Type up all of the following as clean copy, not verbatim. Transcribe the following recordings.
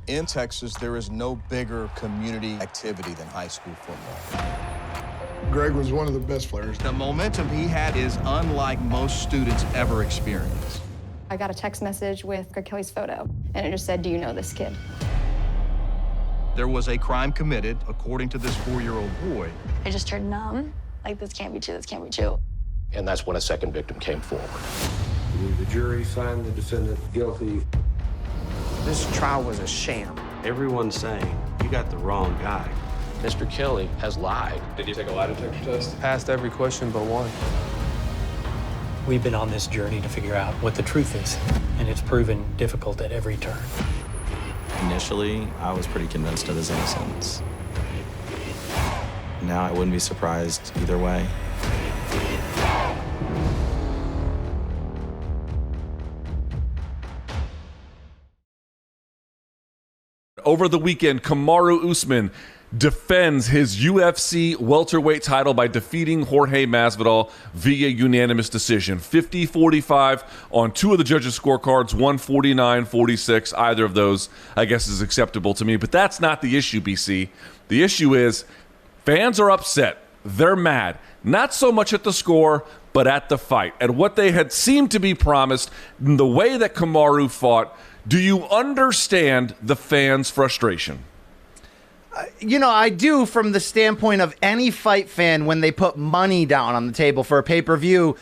In Texas, there is no bigger community activity than high school football. Greg was one of the best players. The momentum he had is unlike most students ever experience. I got a text message with Greg Kelly's photo, and it just said, "Do you know this kid?" There was a crime committed, according to this 4-year-old boy. I just turned numb. Like, this can't be true, this can't be true. And that's when a second victim came forward. The jury found the defendant guilty. This trial was a sham. Everyone's saying you got the wrong guy. Mr. Kelly has lied. Did you take a lie detector test? Passed every question but one. We've been on this journey to figure out what the truth is, and it's proven difficult at every turn. Initially, I was pretty convinced of his innocence. Now I wouldn't be surprised either way. Over the weekend, Kamaru Usman defends his UFC welterweight title by defeating Jorge Masvidal via unanimous decision. 50-45 on two of the judges' scorecards, 149-46. Either of those, I guess, is acceptable to me. But that's not the issue, BC. The issue is fans are upset. They're mad. Not so much at the score, but at the fight. At what they had seemed to be promised, in the way that Kamaru fought. Do you understand the fans' frustration? You know, I do, from the standpoint of any fight fan. When they put money down on the table for a pay-per-view,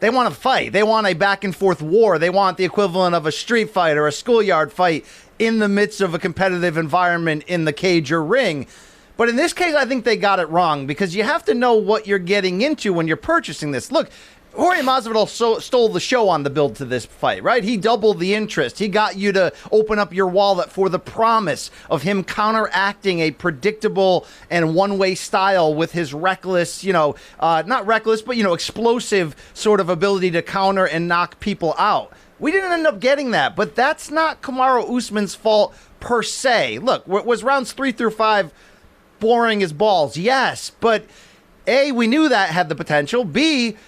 they want to fight. They want a back-and-forth war. They want the equivalent of a street fight or a schoolyard fight in the midst of a competitive environment in the cage or ring. But in this case, I think they got it wrong, because you have to know what you're getting into when you're purchasing this. Look, Jorge Masvidal stole the show on the build to this fight, right? He doubled the interest. He got you to open up your wallet for the promise of him counteracting a predictable and one-way style with his reckless, not reckless, but, explosive sort of ability to counter and knock people out. We didn't end up getting that, but that's not Kamaru Usman's fault per se. Look, was rounds 3 through 5 boring as balls? Yes, but A, we knew that had the potential. B,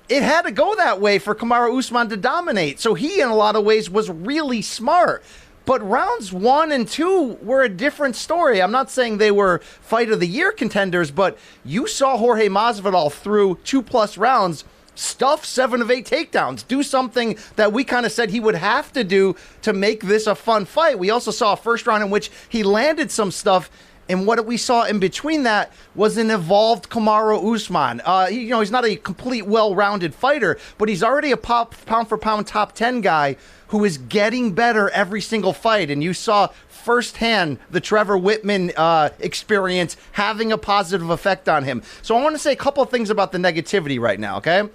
it had to go that way for Kamaru Usman to dominate. So he, in a lot of ways, was really smart. But rounds 1 and 2 were a different story. I'm not saying they were fight of the year contenders, but you saw Jorge Masvidal through 2+ rounds stuff 7 of 8 takedowns, do something that we kind of said he would have to do to make this a fun fight. We also saw a first round in which he landed some stuff. And what we saw in between that was an evolved Kamaru Usman. He's not a complete, well-rounded fighter, but he's already a pound-for-pound top 10 guy who is getting better every single fight. And you saw firsthand the Trevor Whitman experience having a positive effect on him. So I want to say a couple of things about the negativity right now, okay?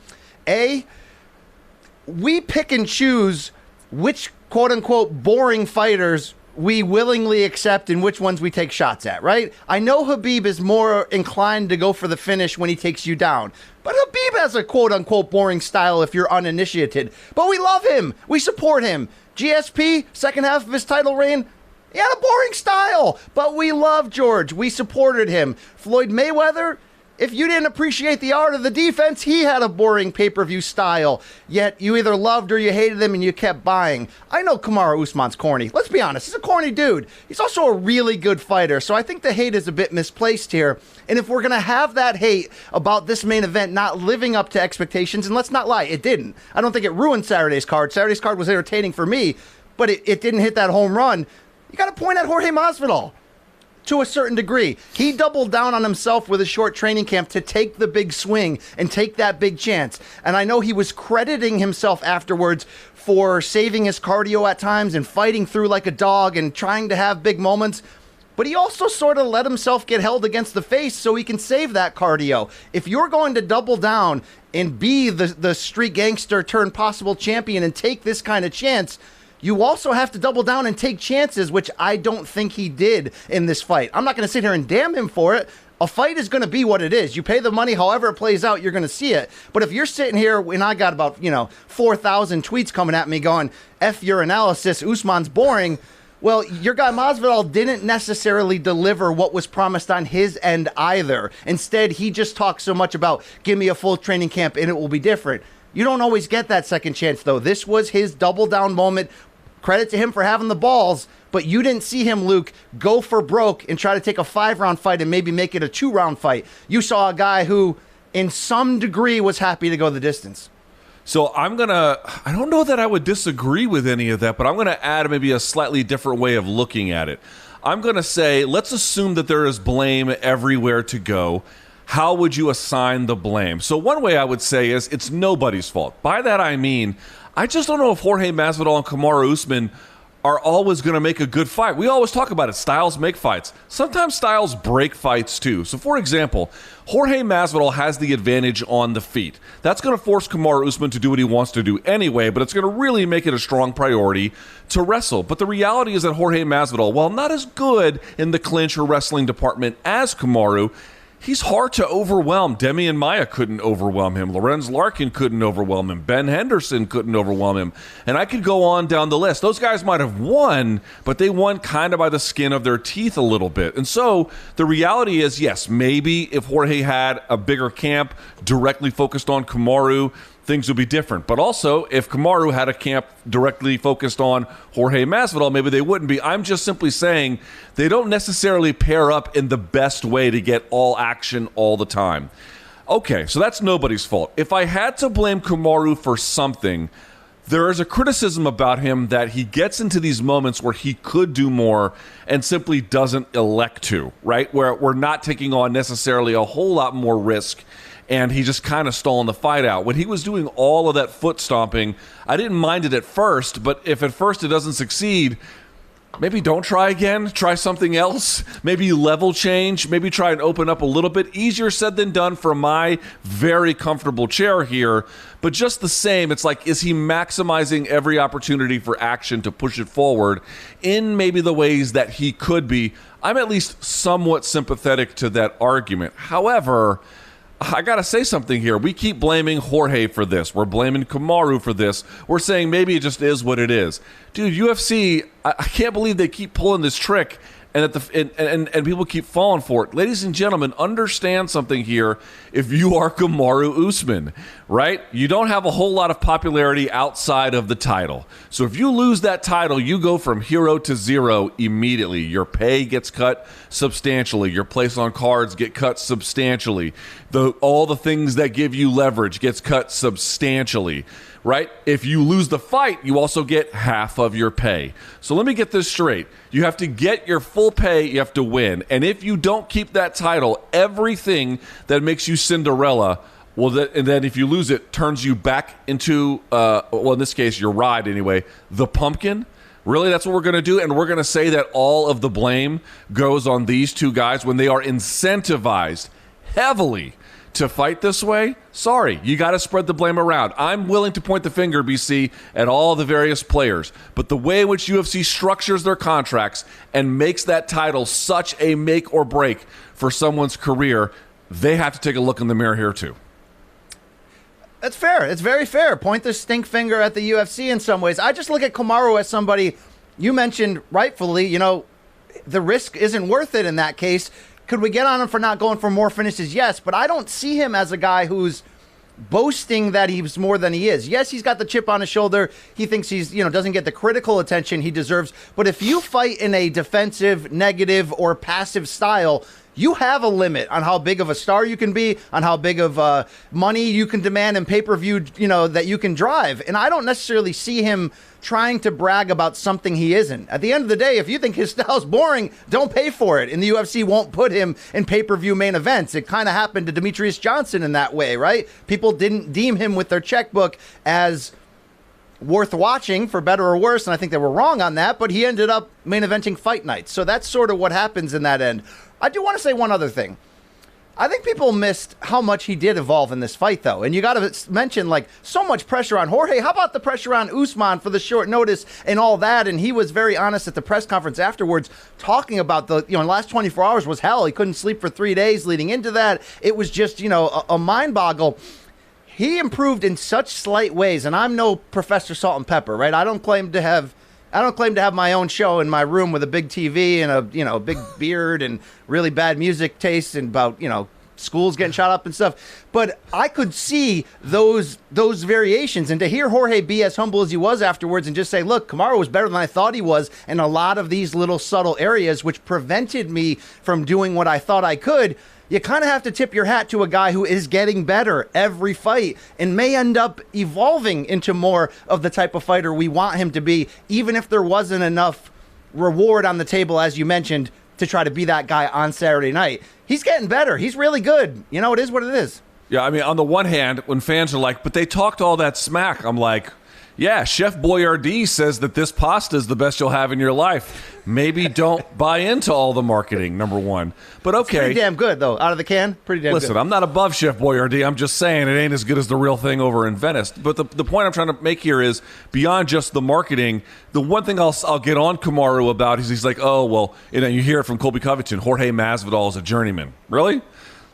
A, we pick and choose which quote-unquote boring fighters we willingly accept and which ones we take shots at, right? I know Khabib is more inclined to go for the finish when he takes you down, but Khabib has a quote-unquote boring style if you're uninitiated. But we love him. We support him. GSP, second half of his title reign, he had a boring style, but we love George. We supported him. Floyd Mayweather, if you didn't appreciate the art of the defense, he had a boring pay-per-view style. Yet you either loved or you hated him and you kept buying. I know Kamaru Usman's corny. Let's be honest. He's a corny dude. He's also a really good fighter. So I think the hate is a bit misplaced here. And if we're going to have that hate about this main event not living up to expectations, and let's not lie, it didn't. I don't think it ruined Saturday's card. Saturday's card was entertaining for me, but it didn't hit that home run. You got to point at Jorge Masvidal. To a certain degree, he doubled down on himself with a short training camp to take the big swing and take that big chance. And I know he was crediting himself afterwards for saving his cardio at times and fighting through like a dog and trying to have big moments. But he also sort of let himself get held against the face so he can save that cardio. If you're going to double down and be the street gangster turned possible champion and take this kind of chance, you also have to double down and take chances, which I don't think he did in this fight. I'm not going to sit here and damn him for it. A fight is going to be what it is. You pay the money, however it plays out, you're going to see it. But if you're sitting here, and I got about, 4,000 tweets coming at me going, F your analysis, Usman's boring. Well, your guy Masvidal didn't necessarily deliver what was promised on his end either. Instead, he just talked so much about, give me a full training camp and it will be different. You don't always get that second chance, though. This was his double down moment. Credit to him for having the balls, but you didn't see him, Luke, go for broke and try to take a 5-round fight and maybe make it a 2-round fight. You saw a guy who, in some degree, was happy to go the distance. So I don't know that I would disagree with any of that, but I'm going to add maybe a slightly different way of looking at it. I'm going to say, let's assume that there is blame everywhere to go. How would you assign the blame? So one way I would say is it's nobody's fault. By that I mean, I just don't know if Jorge Masvidal and Kamaru Usman are always going to make a good fight. We always talk about it. Styles make fights. Sometimes styles break fights too. So for example, Jorge Masvidal has the advantage on the feet. That's going to force Kamaru Usman to do what he wants to do anyway, but it's going to really make it a strong priority to wrestle. But the reality is that Jorge Masvidal, while not as good in the clinch or wrestling department as Kamaru, he's hard to overwhelm. Demian Maia couldn't overwhelm him. Lorenz Larkin couldn't overwhelm him. Ben Henderson couldn't overwhelm him. And I could go on down the list. Those guys might have won, but they won kind of by the skin of their teeth a little bit. And so the reality is, yes, maybe if Jorge had a bigger camp directly focused on Kamaru, things would be different. But also, if Kamaru had a camp directly focused on Jorge Masvidal, maybe they wouldn't be. I'm just simply saying they don't necessarily pair up in the best way to get all action all the time. Okay, so that's nobody's fault. If I had to blame Kamaru for something, there is a criticism about him that he gets into these moments where he could do more and simply doesn't elect to, right? Where we're not taking on necessarily a whole lot more risk, and he just kind of stalling the fight out. When he was doing all of that foot stomping, I didn't mind it at first, but if at first it doesn't succeed, maybe don't try again. Try something else. Maybe level change. Maybe try and open up a little bit. Easier said than done for my very comfortable chair here. But just the same, it's like, is he maximizing every opportunity for action to push it forward in maybe the ways that he could be? I'm at least somewhat sympathetic to that argument. However, I got to say something here. We keep blaming Jorge for this. We're blaming Kamaru for this. We're saying maybe it just is what it is. Dude, UFC, I can't believe they keep pulling this trick and that people keep falling for it. Ladies and gentlemen, understand something here. If you are Kamaru Usman, right? You don't have a whole lot of popularity outside of the title. So if you lose that title, you go from hero to zero immediately. Your pay gets cut substantially. Your place on cards get cut substantially. All the things that give you leverage gets cut substantially. Right? If you lose the fight, you also get half of your pay. So let me get this straight. You have to get your full pay, you have to win. And if you don't keep that title, everything that makes you Cinderella, and then if you lose it, turns you back into, in this case, your ride anyway, the pumpkin. Really, that's what we're going to do? And we're going to say that all of the blame goes on these two guys when they are incentivized heavily to fight this way? Sorry, you got to spread the blame around. I'm willing to point the finger, BC, at all the various players, but the way in which UFC structures their contracts and makes that title such a make or break for someone's career, they have to take a look in the mirror here too. That's fair. It's very fair. Point the stink finger at the UFC in some ways. I just look at Kamaru as somebody, you mentioned rightfully, the risk isn't worth it in that case. Could we get on him for not going for more finishes? Yes, but I don't see him as a guy who's boasting that he's more than he is. Yes, he's got the chip on his shoulder. He thinks he's, doesn't get the critical attention he deserves. But if you fight in a defensive, negative, or passive style, you have a limit on how big of a star you can be, on how big of money you can demand and pay-per-view, that you can drive. And I don't necessarily see him trying to brag about something he isn't. At the end of the day, if you think his style's boring, don't pay for it. And the UFC won't put him in pay-per-view main events. It kind of happened to Demetrius Johnson in that way, right? People didn't deem him with their checkbook as worth watching, for better or worse, and I think they were wrong on that, but he ended up main eventing fight nights. So that's sort of what happens in that end. I do want to say one other thing. I think people missed how much he did evolve in this fight, though. And you got to mention, so much pressure on Jorge. How about the pressure on Usman for the short notice and all that? And he was very honest at the press conference afterwards, talking about the last 24 hours was hell. He couldn't sleep for 3 days leading into that. It was just, a mind boggle. He improved in such slight ways, and I'm no Professor Salt and Pepper, right? I don't claim to have my own show in my room with a big TV and a big beard and really bad music taste and about schools getting shot up and stuff. But I could see those variations. And to hear Jorge be as humble as he was afterwards and just say, look, Kamaru was better than I thought he was in a lot of these little subtle areas, which prevented me from doing what I thought I could. You kind of have to tip your hat to a guy who is getting better every fight and may end up evolving into more of the type of fighter we want him to be, even if there wasn't enough reward on the table, as you mentioned, to try to be that guy on Saturday night. He's getting better. He's really good. You know, it is what it is. Yeah, I mean, on the one hand, when fans are like, but they talked all that smack, I'm like, yeah, Chef Boyardee says that this pasta is the best you'll have in your life. Maybe don't buy into all the marketing, number one. But okay. It's pretty damn good, though. Out of the can, pretty damn good. Listen, I'm not above Chef Boyardee. I'm just saying it ain't as good as the real thing over in Venice. But the point I'm trying to make here is, beyond just the marketing, the one thing I'll get on Kamaru about is he's like, oh, well, you hear it from Colby Covington, Jorge Masvidal is a journeyman. Really?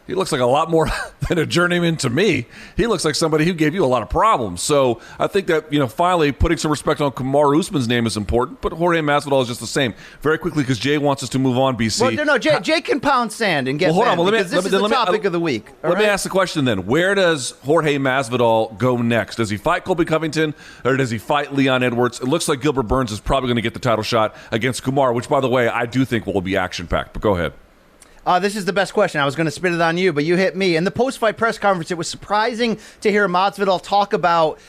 He looks like a lot more than a journeyman to me. He looks like somebody who gave you a lot of problems. So I think that, finally putting some respect on Kamaru Usman's name is important, but Jorge Masvidal is just the same. Very quickly, because Jay wants us to move on, BC. Well, no, Jay can pound sand and get banned, because this is the topic of the week. Let me ask the question then. Where does Jorge Masvidal go next? Does he fight Colby Covington, or does he fight Leon Edwards? It looks like Gilbert Burns is probably going to get the title shot against Kamaru, which, by the way, I do think will be action-packed. But go ahead. This is the best question. I was going to spit it on you, but you hit me. In the post-fight press conference, it was surprising to hear Masvidal talk about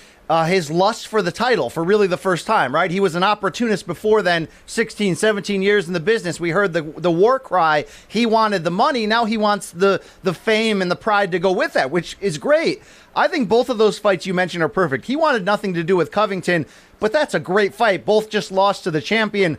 his lust for the title for really the first time, right? He was an opportunist before then, 16, 17 years in the business. We heard the war cry. He wanted the money. Now he wants the fame and the pride to go with that, which is great. I think both of those fights you mentioned are perfect. He wanted nothing to do with Covington, but that's a great fight. Both just lost to the champion.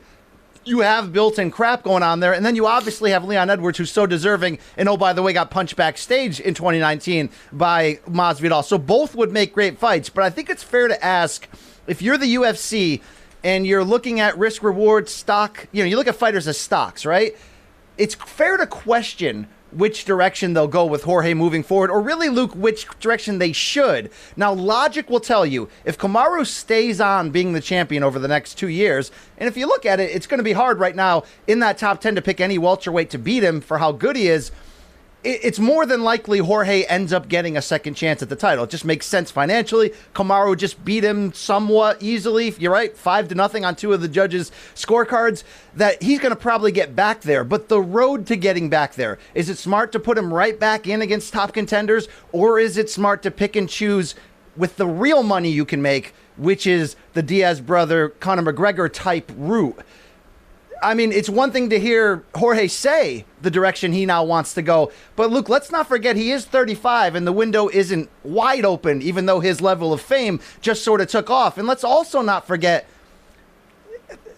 You have built-in crap going on there, and then you obviously have Leon Edwards, who's so deserving, and oh, by the way, got punched backstage in 2019 by Masvidal. So both would make great fights, but I think it's fair to ask, if you're the UFC and you're looking at risk-reward stock, you look at fighters as stocks, right? It's fair to question which direction they'll go with Jorge moving forward, or really, Luke, which direction they should. Now, logic will tell you, if Kamaru stays on being the champion over the next 2 years, and if you look at it, it's going to be hard right now in that top 10 to pick any welterweight to beat him for how good he is. It's more than likely Jorge ends up getting a second chance at the title. It just makes sense financially. Kamaru just beat him somewhat easily. You're right, 5-0 on two of the judges' scorecards. That he's going to probably get back there. But the road to getting back there, is it smart to put him right back in against top contenders? Or is it smart to pick and choose with the real money you can make, which is the Diaz brother, Conor McGregor type route? I mean, it's one thing to hear Jorge say the direction he now wants to go. But, Luke, let's not forget he is 35 and the window isn't wide open, even though his level of fame just sort of took off. And let's also not forget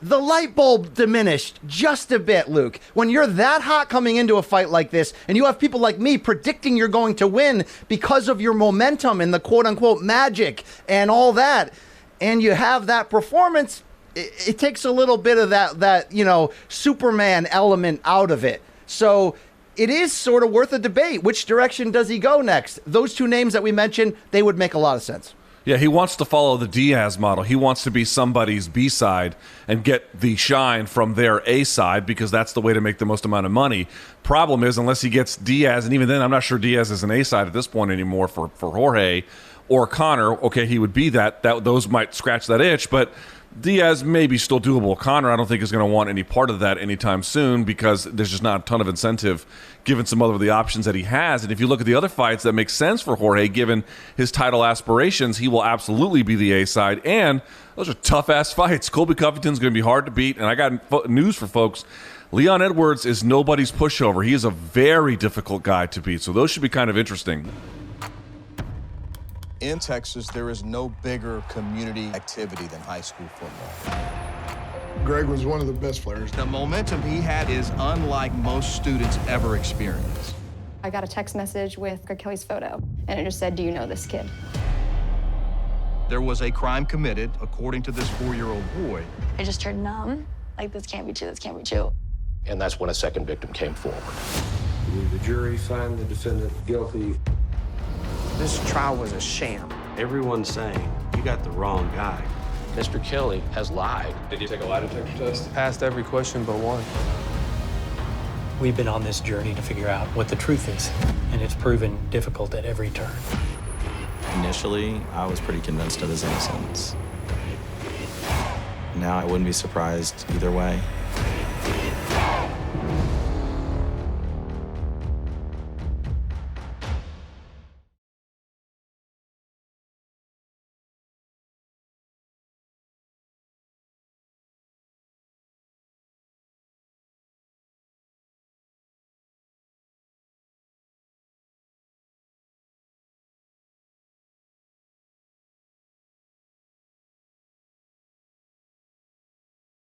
the light bulb diminished just a bit, Luke. When you're that hot coming into a fight like this and you have people like me predicting you're going to win because of your momentum and the quote-unquote magic and all that, and you have that performance, it takes a little bit of that Superman element out of it. So it is sort of worth a debate. Which direction does he go next? Those two names that we mentioned, they would make a lot of sense. Yeah, he wants to follow the Diaz model. He wants to be somebody's B side and get the shine from their A side, because that's the way to make the most amount of money. Problem is, unless he gets Diaz, and even then I'm not sure Diaz is an A side at this point anymore for Jorge or Conor. Okay, he would be that those might scratch that itch, but Diaz may be still doable. Conor, I don't think, is going to want any part of that anytime soon, because there's just not a ton of incentive given some other of the options that he has. And if you look at the other fights that make sense for Jorge, given his title aspirations, he will absolutely be the A side. And those are tough-ass fights. Colby Covington's going to be hard to beat. And I got news for folks. Leon Edwards is nobody's pushover. He is a very difficult guy to beat. So those should be kind of interesting. In Texas, there is no bigger community activity than high school football. Greg was one of the best players. The momentum he had is unlike most students ever experience. I got a text message with Greg Kelly's photo, and it just said, "Do you know this kid?" There was a crime committed, according to this 4-year-old boy. I just turned numb. Like, this can't be true, this can't be true. And that's when a second victim came forward. The jury found the defendant guilty. This trial was a sham. Everyone's saying you got the wrong guy. Mr. Kelly has lied. Did you take a lie detector test? Passed every question but one. We've been on this journey to figure out what the truth is, and it's proven difficult at every turn. Initially, I was pretty convinced of his innocence. Now I wouldn't be surprised either way.